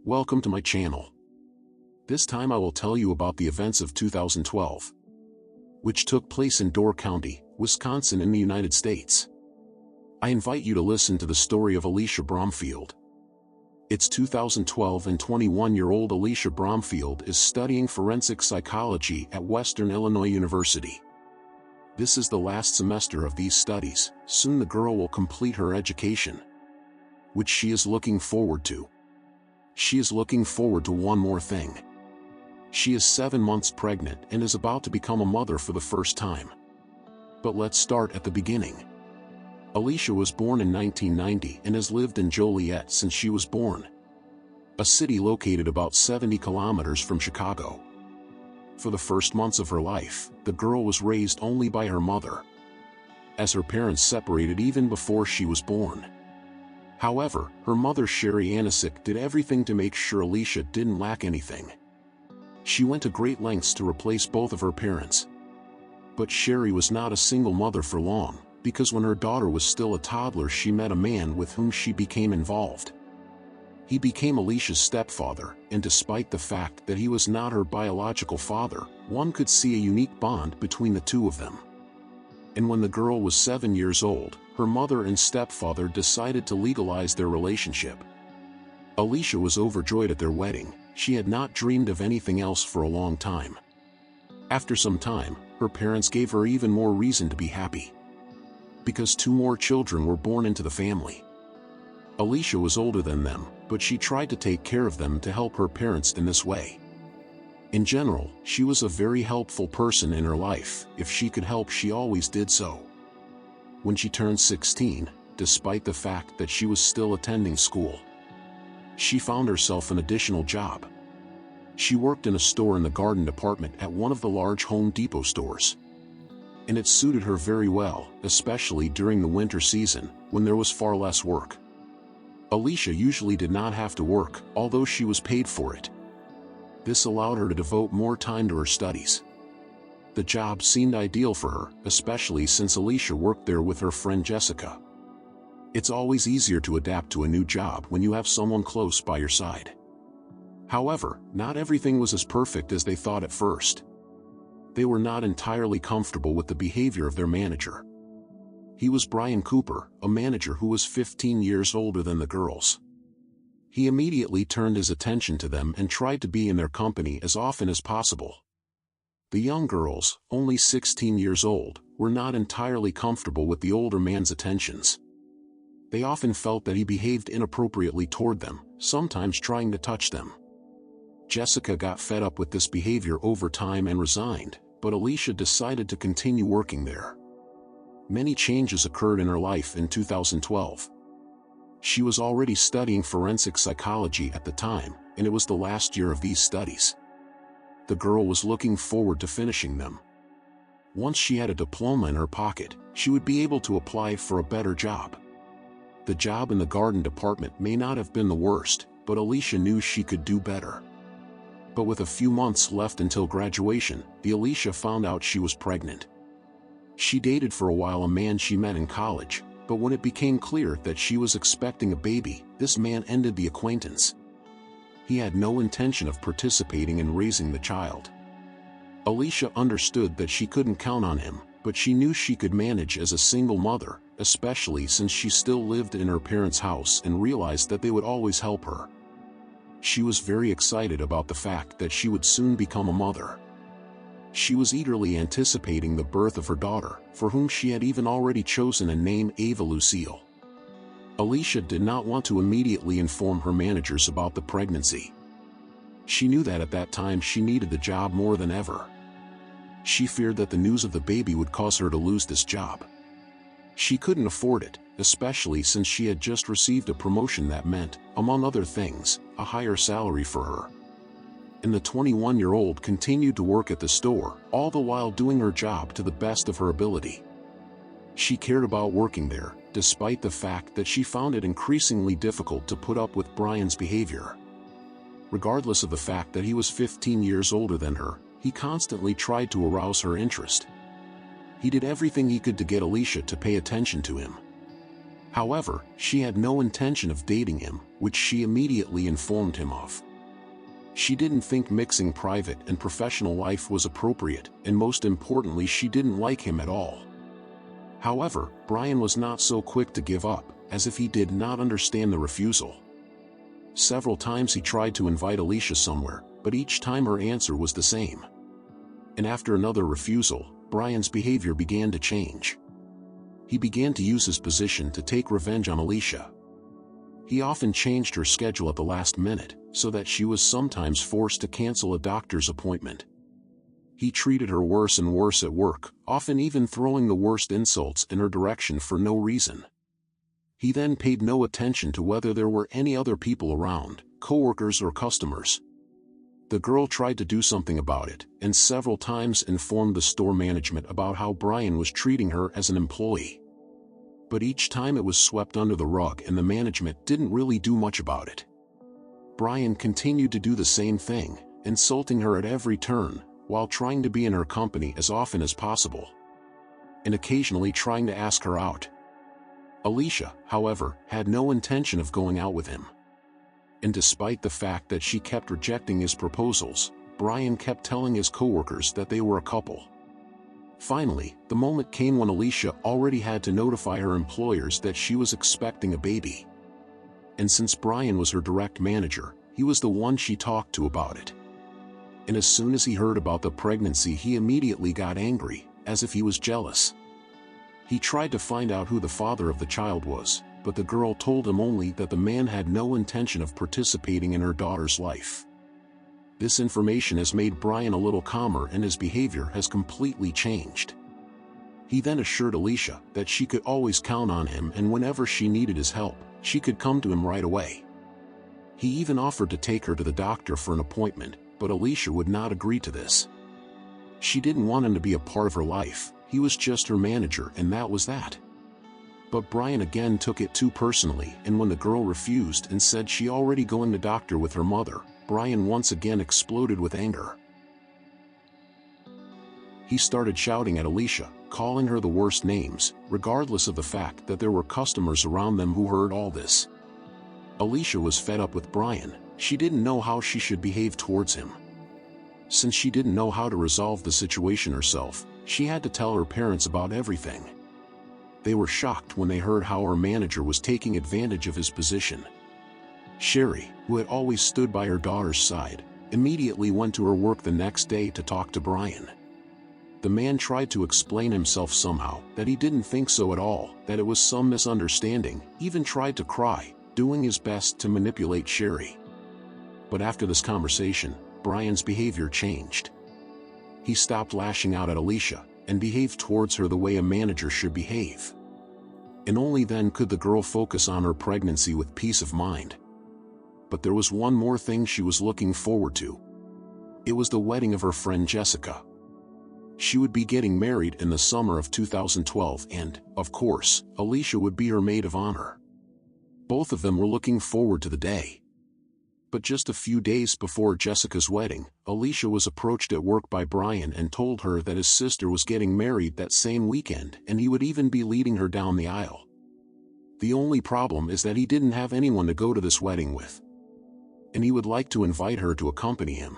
Welcome to my channel. This time I will tell you about the events of 2012, which took place in Door County, Wisconsin in the United States. I invite you to listen to the story of Alicia Bromfield. It's 2012 and 21-year-old Alicia Bromfield is studying forensic psychology at Western Illinois University. This is the last semester of these studies. Soon the girl will complete her education, which she is looking forward to. She is looking forward to one more thing. She is 7 months pregnant and is about to become a mother for the first time. But let's start at the beginning. Alicia was born in 1990 and has lived in Joliet since she was born, a city located about 70 kilometers from Chicago. For the first months of her life, the girl was raised only by her mother, as her parents separated even before she was born. However, her mother Sherry Anisic did everything to make sure Alicia didn't lack anything. She went to great lengths to replace both of her parents. But Sherry was not a single mother for long, because when her daughter was still a toddler she met a man with whom she became involved. He became Alicia's stepfather, and despite the fact that he was not her biological father, one could see a unique bond between the two of them. And when the girl was 7 years old, her mother and stepfather decided to legalize their relationship. Alicia was overjoyed at their wedding. She had not dreamed of anything else for a long time. After some time, her parents gave her even more reason to be happy, because 2 more children were born into the family. Alicia was older than them, but she tried to take care of them to help her parents in this way. In general, she was a very helpful person in her life. If she could help, she always did so. When she turned 16, despite the fact that she was still attending school, she found herself an additional job. She worked in a store in the garden department at one of the large Home Depot stores. And it suited her very well, especially during the winter season, when there was far less work. Alicia usually did not have to work, although she was paid for it. This allowed her to devote more time to her studies. The job seemed ideal for her, especially since Alicia worked there with her friend Jessica. It's always easier to adapt to a new job when you have someone close by your side. However, not everything was as perfect as they thought at first. They were not entirely comfortable with the behavior of their manager. He was Brian Cooper, a manager who was 15 years older than the girls. He immediately turned his attention to them and tried to be in their company as often as possible. The young girls, only 16 years old, were not entirely comfortable with the older man's attentions. They often felt that he behaved inappropriately toward them, sometimes trying to touch them. Jessica got fed up with this behavior over time and resigned, but Alicia decided to continue working there. Many changes occurred in her life in 2012. She was already studying forensic psychology at the time, and it was the last year of these studies. The girl was looking forward to finishing them. Once she had a diploma in her pocket, she would be able to apply for a better job. The job in the garden department may not have been the worst, but Alicia knew she could do better. But with a few months left until graduation, Alicia found out she was pregnant. She dated for a while a man she met in college, but when it became clear that she was expecting a baby, this man ended the acquaintance. He had no intention of participating in raising the child. Alicia understood that she couldn't count on him, but she knew she could manage as a single mother, especially since she still lived in her parents' house and realized that they would always help her. She was very excited about the fact that she would soon become a mother. She was eagerly anticipating the birth of her daughter, for whom she had even already chosen a name, Ava Lucille. Alicia did not want to immediately inform her managers about the pregnancy. She knew that at that time she needed the job more than ever. She feared that the news of the baby would cause her to lose this job. She couldn't afford it, especially since she had just received a promotion that meant, among other things, a higher salary for her. And the 21-year-old continued to work at the store, all the while doing her job to the best of her ability. She cared about working there, despite the fact that she found it increasingly difficult to put up with Brian's behavior. Regardless of the fact that he was 15 years older than her, he constantly tried to arouse her interest. He did everything he could to get Alicia to pay attention to him. However, she had no intention of dating him, which she immediately informed him of. She didn't think mixing private and professional life was appropriate, and most importantly, she didn't like him at all. However, Brian was not so quick to give up, as if he did not understand the refusal. Several times he tried to invite Alicia somewhere, but each time her answer was the same. And after another refusal, Brian's behavior began to change. He began to use his position to take revenge on Alicia. He often changed her schedule at the last minute, so that she was sometimes forced to cancel a doctor's appointment. He treated her worse and worse at work, often even throwing the worst insults in her direction for no reason. He then paid no attention to whether there were any other people around, coworkers or customers. The girl tried to do something about it, and several times informed the store management about how Brian was treating her as an employee. But each time it was swept under the rug and the management didn't really do much about it. Brian continued to do the same thing, insulting her at every turn, while trying to be in her company as often as possible, and occasionally trying to ask her out. Alicia, however, had no intention of going out with him. And despite the fact that she kept rejecting his proposals, Brian kept telling his coworkers that they were a couple. Finally, the moment came when Alicia already had to notify her employers that she was expecting a baby. And since Brian was her direct manager, he was the one she talked to about it. And as soon as he heard about the pregnancy, he immediately got angry, as if he was jealous. He tried to find out who the father of the child was, but the girl told him only that the man had no intention of participating in her daughter's life. This information has made Brian a little calmer and his behavior has completely changed. He then assured Alicia that she could always count on him, and whenever she needed his help, she could come to him right away. He even offered to take her to the doctor for an appointment, but Alicia would not agree to this. She didn't want him to be a part of her life. He was just her manager, and that was that. But Brian again took it too personally, and when the girl refused and said she already going to doctor with her mother, Brian once again exploded with anger. He started shouting at Alicia, calling her the worst names, regardless of the fact that there were customers around them who heard all this. Alicia was fed up with Brian. She didn't know how she should behave towards him. Since she didn't know how to resolve the situation herself, she had to tell her parents about everything. They were shocked when they heard how her manager was taking advantage of his position. Sherry, who had always stood by her daughter's side, immediately went to her work the next day to talk to Brian. The man tried to explain himself somehow, that he didn't think so at all, that it was some misunderstanding, even tried to cry, doing his best to manipulate Sherry. But after this conversation, Brian's behavior changed. He stopped lashing out at Alicia, and behaved towards her the way a manager should behave. And only then could the girl focus on her pregnancy with peace of mind. But there was one more thing she was looking forward to. It was the wedding of her friend Jessica. She would be getting married in the summer of 2012 and, of course, Alicia would be her maid of honor. Both of them were looking forward to the day. But just a few days before Jessica's wedding, Alicia was approached at work by Brian and told her that his sister was getting married that same weekend and he would even be leading her down the aisle. The only problem is that he didn't have anyone to go to this wedding with, and he would like to invite her to accompany him.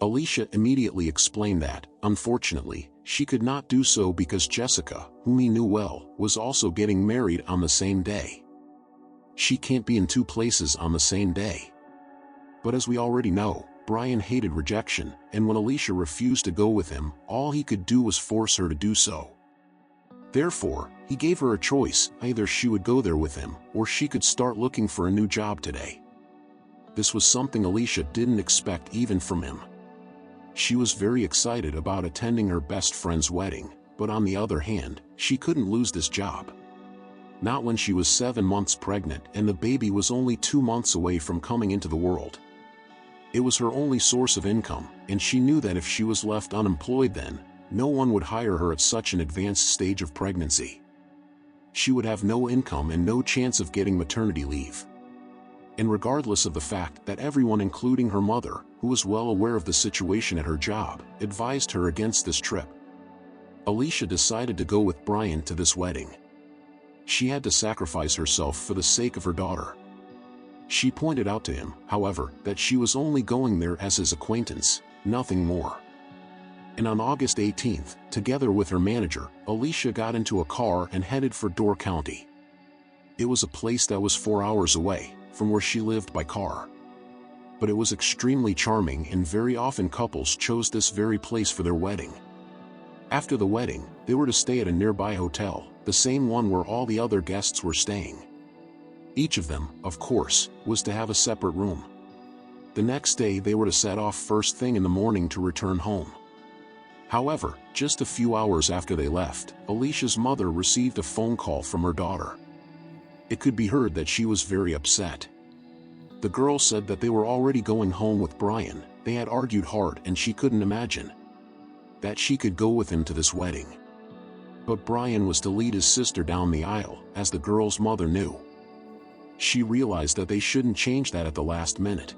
Alicia immediately explained that, unfortunately, she could not do so because Jessica, whom he knew well, was also getting married on the same day. She can't be in two places on the same day. But as we already know, Brian hated rejection, and when Alicia refused to go with him, all he could do was force her to do so. Therefore, he gave her a choice: either she would go there with him, or she could start looking for a new job today. This was something Alicia didn't expect even from him. She was very excited about attending her best friend's wedding, but on the other hand, she couldn't lose this job. Not when she was 7 months pregnant and the baby was only 2 months away from coming into the world. It was her only source of income, and she knew that if she was left unemployed then, no one would hire her at such an advanced stage of pregnancy. She would have no income and no chance of getting maternity leave. And regardless of the fact that everyone, including her mother, who was well aware of the situation at her job, advised her against this trip, Alicia decided to go with Brian to this wedding. She had to sacrifice herself for the sake of her daughter. She pointed out to him, however, that she was only going there as his acquaintance, nothing more. And on August 18th, together with her manager, Alicia got into a car and headed for Door County. It was a place that was 4 hours away from where she lived by car. But it was extremely charming, and very often couples chose this very place for their wedding. After the wedding, they were to stay at a nearby hotel, the same one where all the other guests were staying. Each of them, of course, was to have a separate room. The next day they were to set off first thing in the morning to return home. However, just a few hours after they left, Alicia's mother received a phone call from her daughter. It could be heard that she was very upset. The girl said that they were already going home with Brian. They had argued hard and she couldn't imagine that she could go with him to this wedding. But Brian was to lead his sister down the aisle, as the girl's mother knew. She realized that they shouldn't change that at the last minute.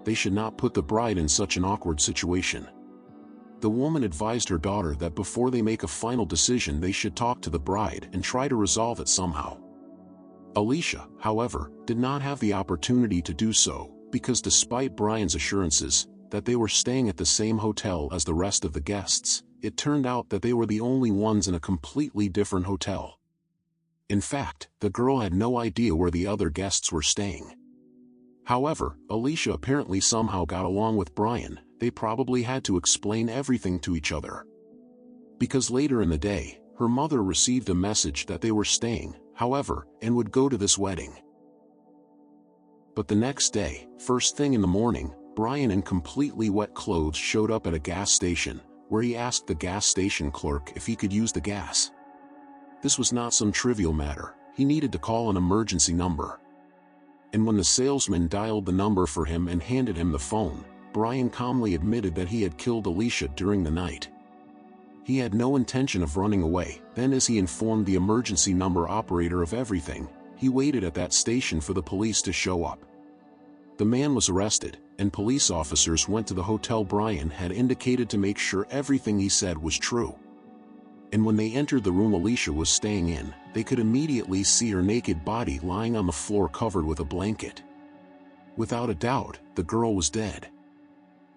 They should not put the bride in such an awkward situation. The woman advised her daughter that before they make a final decision they should talk to the bride and try to resolve it somehow. Alicia, however, did not have the opportunity to do so, because despite Brian's assurances that they were staying at the same hotel as the rest of the guests, it turned out that they were the only ones in a completely different hotel. In fact, the girl had no idea where the other guests were staying. However, Alicia apparently somehow got along with Brian. They probably had to explain everything to each other. Because later in the day, her mother received a message that they were staying, however, and would go to this wedding. But the next day, first thing in the morning, Brian in completely wet clothes showed up at a gas station, where he asked the gas station clerk if he could use the gas. This was not some trivial matter. He needed to call an emergency number. And when the salesman dialed the number for him and handed him the phone, Brian calmly admitted that he had killed Alicia during the night. He had no intention of running away. Then, as he informed the emergency number operator of everything, he waited at that station for the police to show up. The man was arrested, and police officers went to the hotel Brian had indicated to make sure everything he said was true. And when they entered the room Alicia was staying in, they could immediately see her naked body lying on the floor covered with a blanket. Without a doubt, the girl was dead.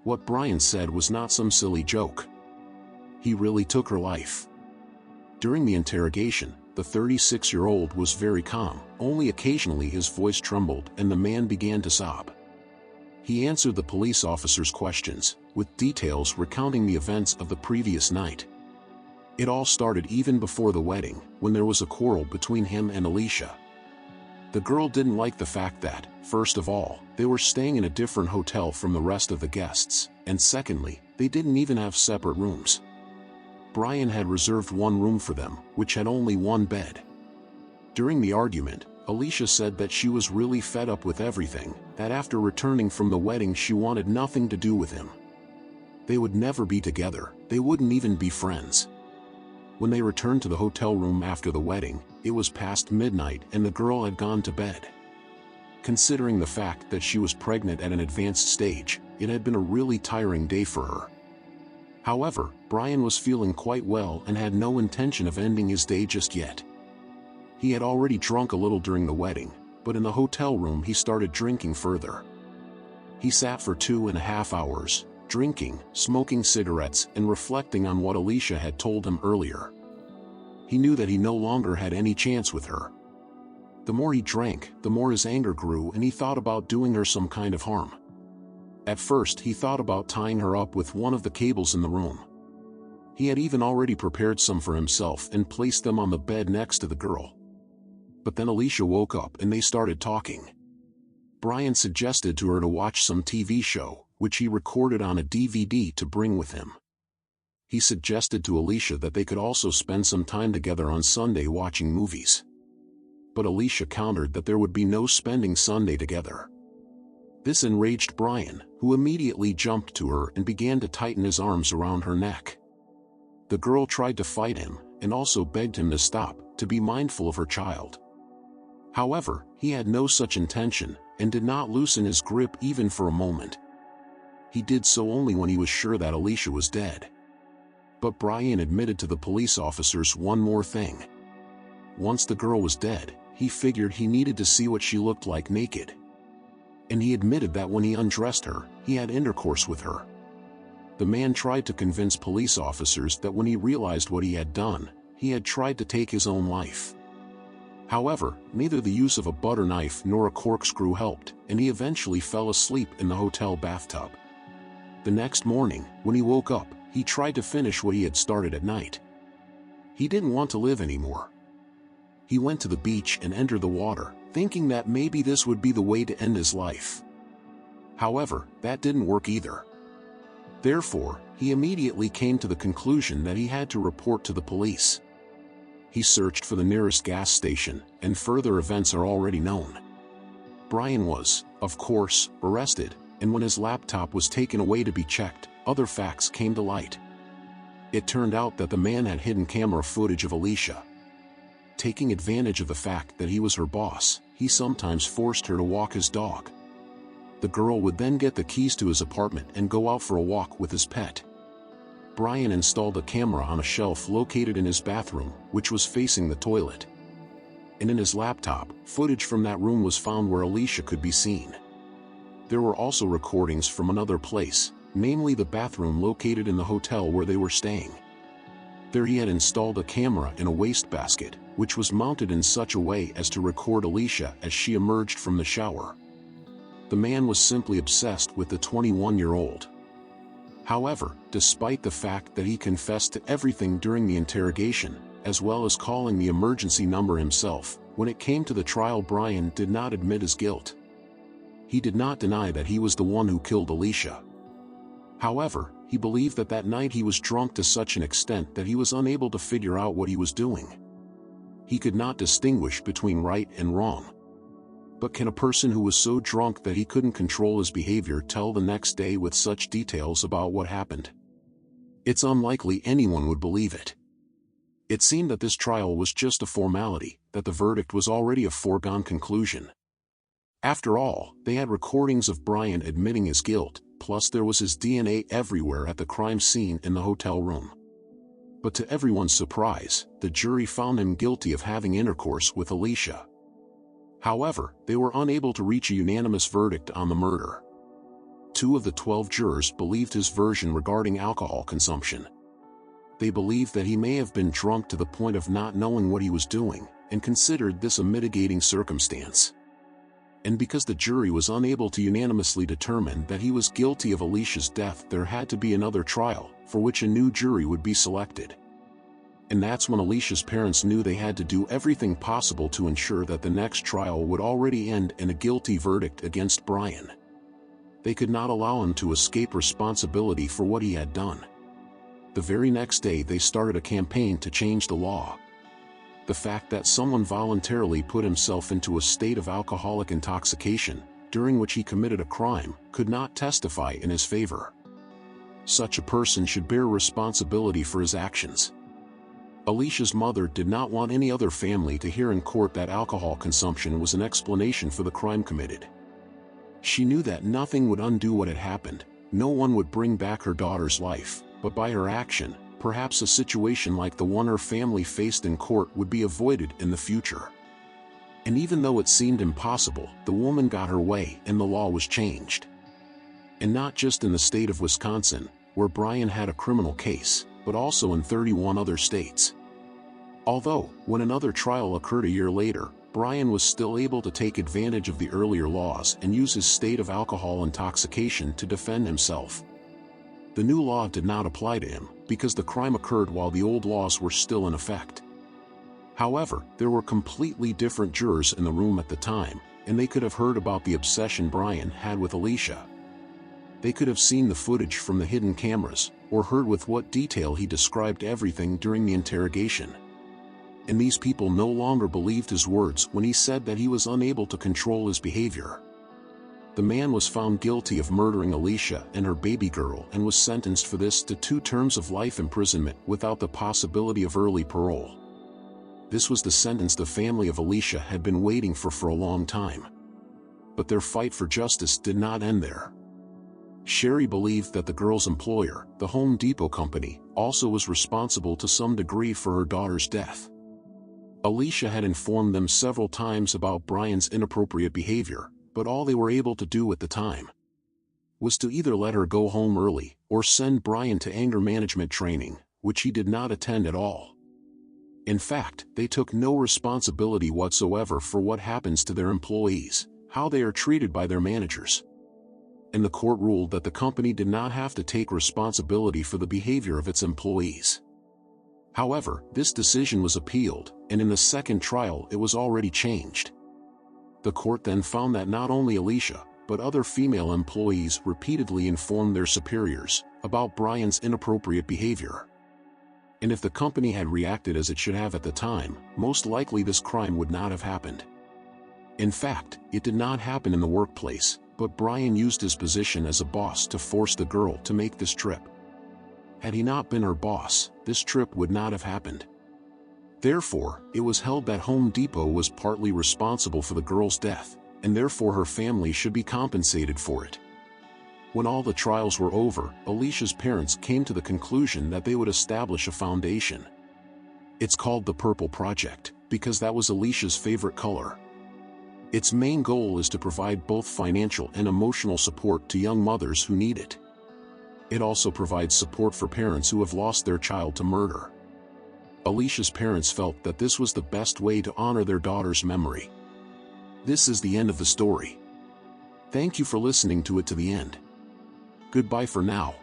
What Brian said was not some silly joke. He really took her life. During the interrogation, the 36-year-old was very calm, only occasionally his voice trembled and the man began to sob. He answered the police officers' questions, with details recounting the events of the previous night. It all started even before the wedding, when there was a quarrel between him and Alicia. The girl didn't like the fact that, first of all, they were staying in a different hotel from the rest of the guests, and secondly, they didn't even have separate rooms. Brian had reserved one room for them, which had only one bed. During the argument, Alicia said that she was really fed up with everything, that after returning from the wedding she wanted nothing to do with him. They would never be together, they wouldn't even be friends. When they returned to the hotel room after the wedding, it was past midnight and the girl had gone to bed. Considering the fact that she was pregnant at an advanced stage, it had been a really tiring day for her. However, Brian was feeling quite well and had no intention of ending his day just yet. He had already drunk a little during the wedding, but in the hotel room he started drinking further. He sat for 2.5 hours, drinking, smoking cigarettes, and reflecting on what Alicia had told him earlier. He knew that he no longer had any chance with her. The more he drank, the more his anger grew and he thought about doing her some kind of harm. At first he thought about tying her up with one of the cables in the room. He had even already prepared some for himself and placed them on the bed next to the girl. But then Alicia woke up and they started talking. Brian suggested to her to watch some TV show, which he recorded on a DVD to bring with him. He suggested to Alicia that they could also spend some time together on Sunday watching movies. But Alicia countered that there would be no spending Sunday together. This enraged Brian, who immediately jumped to her and began to tighten his arms around her neck. The girl tried to fight him, and also begged him to stop, to be mindful of her child. However, he had no such intention, and did not loosen his grip even for a moment. He did so only when he was sure that Alicia was dead. But Brian admitted to the police officers one more thing. once the girl was dead, he figured he needed to see what she looked like naked. And he admitted that when he undressed her, he had intercourse with her. The man tried to convince police officers that when he realized what he had done, he had tried to take his own life. However, neither the use of a butter knife nor a corkscrew helped, and he eventually fell asleep in the hotel bathtub. The next morning, when he woke up, he tried to finish what he had started at night. He didn't want to live anymore. He went to the beach and entered the water, thinking that maybe this would be the way to end his life. However, that didn't work either. Therefore, he immediately came to the conclusion that he had to report to the police. He searched for the nearest gas station, and further events are already known. Brian was, of course, arrested, and when his laptop was taken away to be checked, other facts came to light. It turned out that the man had hidden camera footage of Alicia. Taking advantage of the fact that he was her boss, he sometimes forced her to walk his dog. The girl would then get the keys to his apartment and go out for a walk with his pet. Brian installed a camera on a shelf located in his bathroom, which was facing the toilet. And in his laptop, footage from that room was found where Alicia could be seen. There were also recordings from another place, namely the bathroom located in the hotel where they were staying. There he had installed a camera in a wastebasket, which was mounted in such a way as to record Alicia as she emerged from the shower. The man was simply obsessed with the 21-year-old. However, despite the fact that he confessed to everything during the interrogation, as well as calling the emergency number himself, when it came to the trial, Brian did not admit his guilt. He did not deny that he was the one who killed Alicia. However, he believed that that night he was drunk to such an extent that he was unable to figure out what he was doing. He could not distinguish between right and wrong. But can a person who was so drunk that he couldn't control his behavior tell the next day with such details about what happened? It's unlikely anyone would believe it. It seemed that this trial was just a formality, that the verdict was already a foregone conclusion. After all, they had recordings of Brian admitting his guilt, plus there was his DNA everywhere at the crime scene in the hotel room. But to everyone's surprise, the jury found him guilty of having intercourse with Alicia. However, they were unable to reach a unanimous verdict on the murder. 2 of the 12 jurors believed his version regarding alcohol consumption. They believed that he may have been drunk to the point of not knowing what he was doing, and considered this a mitigating circumstance. And because the jury was unable to unanimously determine that he was guilty of Alicia's death, there had to be another trial, for which a new jury would be selected. And that's when Alicia's parents knew they had to do everything possible to ensure that the next trial would already end in a guilty verdict against Brian. They could not allow him to escape responsibility for what he had done. The very next day they started a campaign to change the law. The fact that someone voluntarily put himself into a state of alcoholic intoxication, during which he committed a crime, could not testify in his favor. Such a person should bear responsibility for his actions. Alicia's mother did not want any other family to hear in court that alcohol consumption was an explanation for the crime committed. She knew that nothing would undo what had happened, no one would bring back her daughter's life, but by her action, perhaps a situation like the one her family faced in court would be avoided in the future. And even though it seemed impossible, the woman got her way and the law was changed. And not just in the state of Wisconsin, where Brian had a criminal case, but also in 31 other states. Although, when another trial occurred a year later, Brian was still able to take advantage of the earlier laws and use his state of alcohol intoxication to defend himself. The new law did not apply to him, because the crime occurred while the old laws were still in effect. However, there were completely different jurors in the room at the time, and they could have heard about the obsession Brian had with Alicia. They could have seen the footage from the hidden cameras, or heard with what detail he described everything during the interrogation. And these people no longer believed his words when he said that he was unable to control his behavior. The man was found guilty of murdering Alicia and her baby girl and was sentenced for this to 2 terms of life imprisonment without the possibility of early parole. This was the sentence the family of Alicia had been waiting for a long time. But their fight for justice did not end there. Sherry believed that the girl's employer, the Home Depot company, also was responsible to some degree for her daughter's death. Alicia had informed them several times about Brian's inappropriate behavior, but all they were able to do at the time was to either let her go home early or send Brian to anger management training, which he did not attend at all. In fact, they took no responsibility whatsoever for what happens to their employees, how they are treated by their managers. And the court ruled that the company did not have to take responsibility for the behavior of its employees. However, this decision was appealed, and in the second trial it was already changed. The court then found that not only Alicia, but other female employees repeatedly informed their superiors about Brian's inappropriate behavior. And if the company had reacted as it should have at the time, most likely this crime would not have happened. In fact, it did not happen in the workplace, but Brian used his position as a boss to force the girl to make this trip. Had he not been her boss, this trip would not have happened. Therefore, it was held that Home Depot was partly responsible for the girl's death, and therefore her family should be compensated for it. When all the trials were over, Alicia's parents came to the conclusion that they would establish a foundation. It's called the Purple Project, because that was Alicia's favorite color. Its main goal is to provide both financial and emotional support to young mothers who need it. It also provides support for parents who have lost their child to murder. Alicia's parents felt that this was the best way to honor their daughter's memory. This is the end of the story. Thank you for listening to it to the end. Goodbye for now.